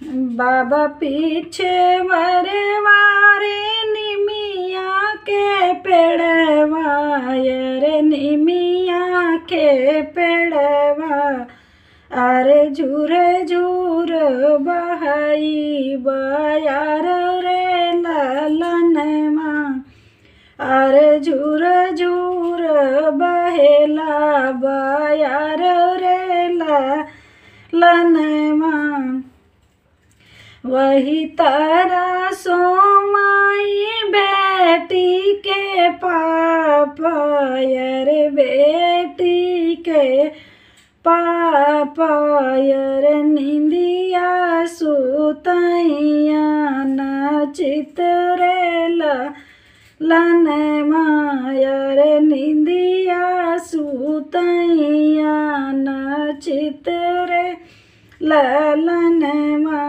बाबा पीछे वरवारे निमिया के पेड़वा, रे निमिया के पेड़वा, अरे झूर झूर बहई बयार रे ललनमा, अरे झूर झूर बहेला बयार रे ललनमा। वही तारा सोमाई बेटी के पापा, रे बेटी के पापा, रे निंदिया सुतैया न चितरे ललनमा, रे निंदिया सुतैया न चितरे ललनमा।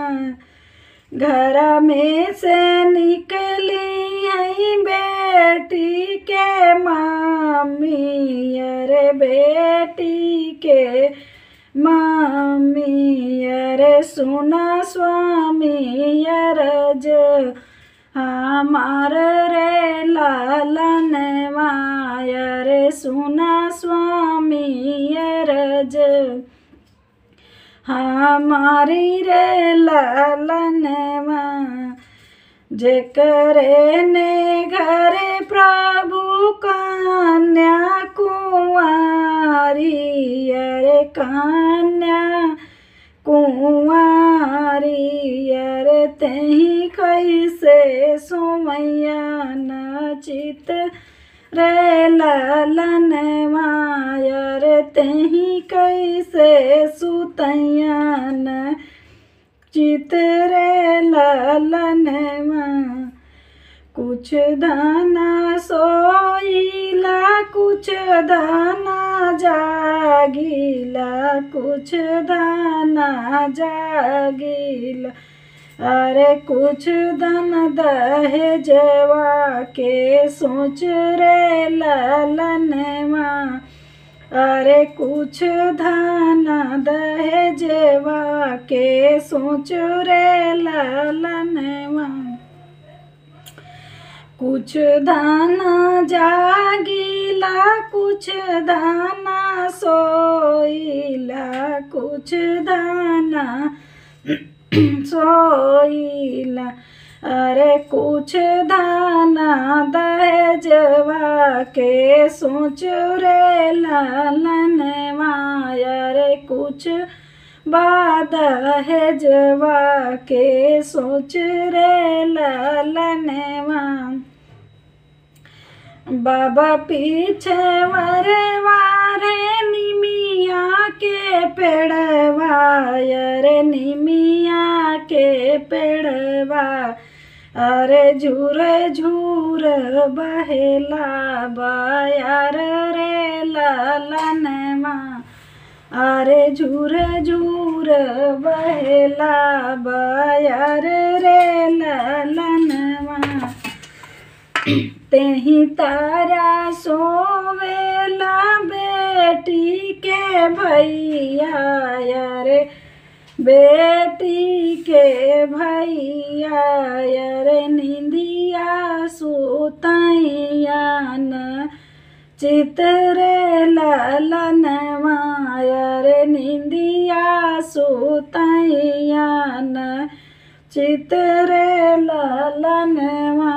घरा में से निकली है बेटी के मामी, अरे बेटी के मामी, अरे सुना स्वामी अरज हमार रे ललनवा, अरे सुना स्वामी अरज हमारी रे ललनवा। जेकरे ने घरे प्रभु कन्या कुंवारी, अरे कन्या कुंवारी, अरे तेही कैसे सोमैया न चित रे ललनवा, रे तेही कैसे सुतैया न चित रे ललनवा। कुछ दाना सोईला कुछ दाना जागीला, कुछ दाना जागीला, अरे कुछ धन दहेजवा के सोच रे ललनवा, अरे कुछ धन दहेजवा के सोच रे ललनवा। कुछ दाना जागीला कुछ दाना सोईला, कुछ दाना सोईला, अरे कुछ दाना दहेजवा के सोच रे ललनवा, अरे कुछ दहेजवा के सोच रे ललनवा। बाबा पीछे वरवारे निमिया के पेड़वा, रे निमिया के पेड़वा, अरे झूर झूर बहेला बयार रे ललनवा, अरे झूर झूर बहेला बयार रे ललनवा। तेही तारा सोवेला बेटी के भैया, रे बेटी के भैया, रे निंदिया सुतैया न चितरे ललनवा, रे निंदिया सुतैया न चितरे ललनवा।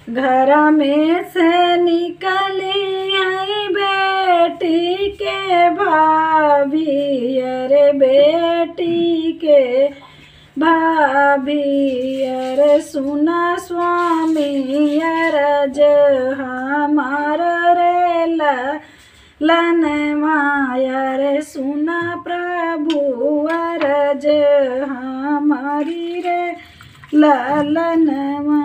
घरा में से निकली आई बेटी के भाभी, अरे बेटी के भाभी, अरे सुना स्वामी अरज हमार रे ललनवा, अरे सुना प्रभु अरज हमारी रे ललनवा।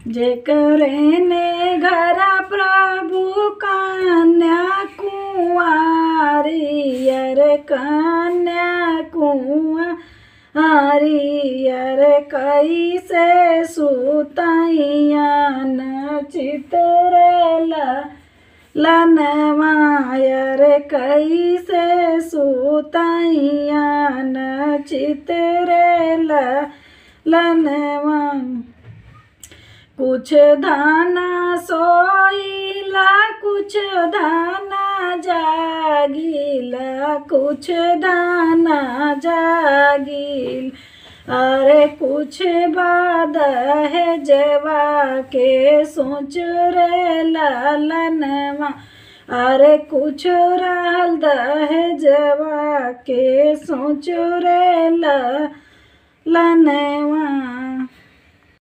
जेकरे ने घरा प्रभु कन्या कुंवारी, अरे कन्या कुंवारी, अरे कैसे सुतैया न चितरे लनवा रे कैसे सुतैया न चितरे लनवा कुछ धाना सोईला कुछ धाना जागीला कुछ दाना जागील अरे कुछ बाद है जवा के सोच रे ललनवा अरे कुछ रहल दहे जवा के सोच रे ललनवा।